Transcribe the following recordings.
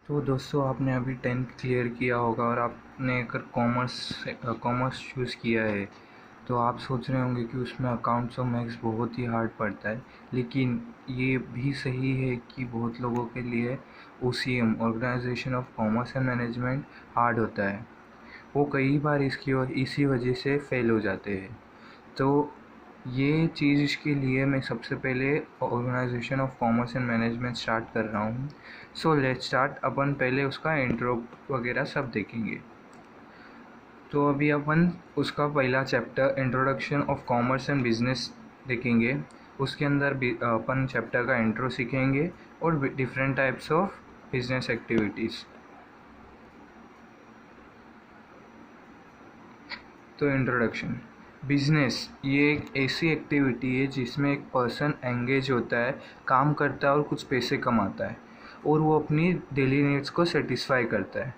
तो दोस्तों, आपने अभी 10th क्लियर किया होगा और आपने अगर कॉमर्स चूज़ किया है तो आप सोच रहे होंगे कि उसमें अकाउंट्स और मैथ्स बहुत ही हार्ड पड़ता है। लेकिन ये भी सही है कि बहुत लोगों के लिए OCM, organisation of commerce and management, hard होता है। वो कई बार इसी वजह से फेल हो जाते हैं। तो ये चीज़ के लिए मैं सबसे पहले organisation of commerce and management start कर रहा हूँ। So let's start. अपन पहले उसका इंट्रो वगैरह सब देखेंगे। तो अभी अपन उसका पहला chapter introduction of commerce and business देखेंगे। उसके अंदर अपन चैप्टर का इंट्रो सीखेंगे और different types of business activities. तो इंट्रोडक्शन। बिजनेस ये एक ऐसी एक्टिविटी है जिसमें एक पर्सन एंगेज होता है, काम करता है और कुछ पैसे कमाता है और वो अपनी डेली नीड्स को सेटिस्फाई करता है।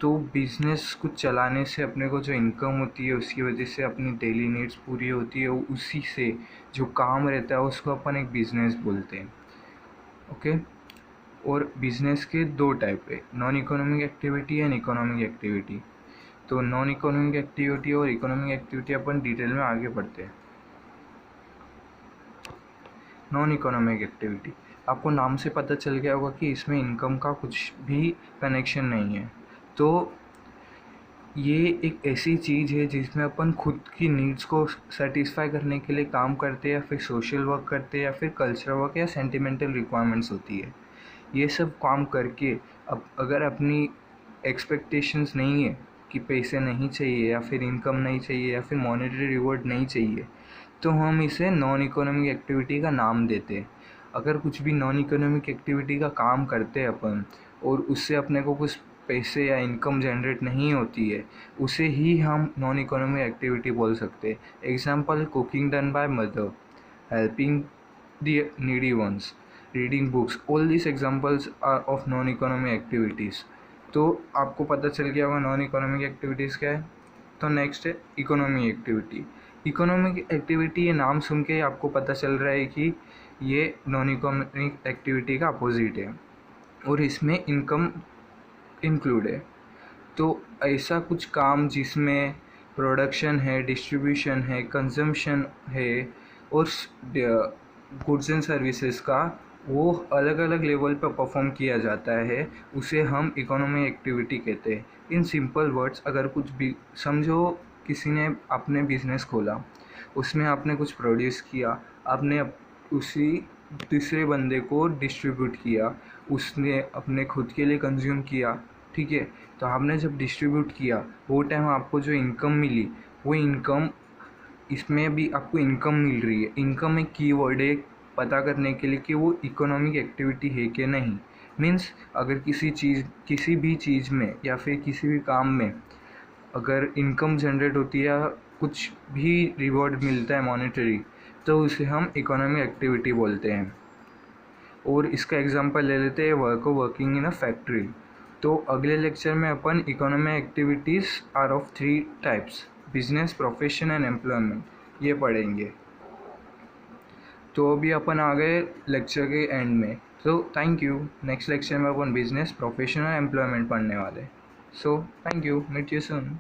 तो बिज़नेस कुछ चलाने से अपने को जो इनकम होती है उसकी वजह से अपनी डेली नीड्स पूरी होती है। उसी से जो काम रहता है उसको अपन एक बिज़नेस बोलते हैं। ओके। और बिज़नेस के दो टाइप है, non economic activity and economic activity. तो नॉन इकोनॉमिक एक्टिविटी और इकोनॉमिक एक्टिविटी अपन डिटेल में आगे बढ़ते हैं। नॉन इकोनॉमिक एक्टिविटी, आपको नाम से पता चल गया होगा कि इसमें इनकम का कुछ भी कनेक्शन नहीं है। तो ये एक ऐसी चीज़ है जिसमें अपन खुद की नीड्स को सेटिस्फाई करने के लिए काम करते हैं, या फिर सोशल वर्क करते हैं, या फिर कल्चरल वर्क या सेंटिमेंटल रिक्वायरमेंट्स होती है। ये सब काम करके अब अगर अपनी एक्सपेक्टेशंस नहीं है कि पैसे नहीं चाहिए या फिर इनकम नहीं चाहिए या फिर मॉनेटरी रिवॉर्ड नहीं चाहिए, तो हम इसे नॉन इकोनॉमिक एक्टिविटी का नाम देते हैं। अगर कुछ भी नॉन इकोनॉमिक एक्टिविटी का काम करते हैं अपन और उससे अपने को कुछ पैसे या इनकम जनरेट नहीं होती है, उसे ही हम नॉन इकोनॉमिक एक्टिविटी बोल सकते हैं। Example, cooking done by mother, helping the needy ones, reading books, all this examples are of non economic activities. तो आपको पता चल गया होगा नॉन इकोनॉमिक एक्टिविटीज़ क्या है। तो नेक्स्ट है इकोनॉमिक एक्टिविटी। इकोनॉमिक एक्टिविटी, ये नाम सुन के आपको पता चल रहा है कि ये नॉन इकोनॉमिक एक्टिविटी का अपोजिट है और इसमें इनकम इंक्लूड है। तो ऐसा कुछ काम जिसमें प्रोडक्शन है, डिस्ट्रीब्यूशन है, कंजम्पशन है और गुड्स एंड सर्विसेज का वो अलग अलग लेवल पर परफॉर्म किया जाता है, उसे हम इकोनॉमिक एक्टिविटी कहते हैं। इन सिंपल वर्ड्स, अगर कुछ भी समझो, किसी ने अपने बिजनेस खोला, उसमें आपने कुछ प्रोड्यूस किया, आपने उसी तीसरे बंदे को डिस्ट्रीब्यूट किया, उसने अपने खुद के लिए कंज्यूम किया, ठीक है। तो आपने जब डिस्ट्रीब्यूट किया वो टाइम आपको जो इनकम मिली, वो इनकम, इसमें भी आपको इनकम मिल रही है। इनकम एक कीवर्ड है पता करने के लिए कि वो इकोनॉमिक एक्टिविटी है कि नहीं। मीन्स अगर किसी भी चीज़ में या फिर किसी भी काम में अगर इनकम जनरेट होती है या कुछ भी रिवॉर्ड मिलता है मॉनेटरी, तो उसे हम इकोनॉमिक एक्टिविटी बोलते हैं। और इसका एग्जांपल ले लेते हैं, वर्किंग इन अ फैक्ट्री। तो अगले लेक्चर में अपन economic activities are of 3 types, business, profession and employment, ये पढ़ेंगे। तो अभी अपन आ गए लेक्चर के एंड में। So thank you. Next lecture में अपन बिजनेस, प्रोफेशन और एम्प्लॉयमेंट पढ़ने वाले। So thank you, meet you soon.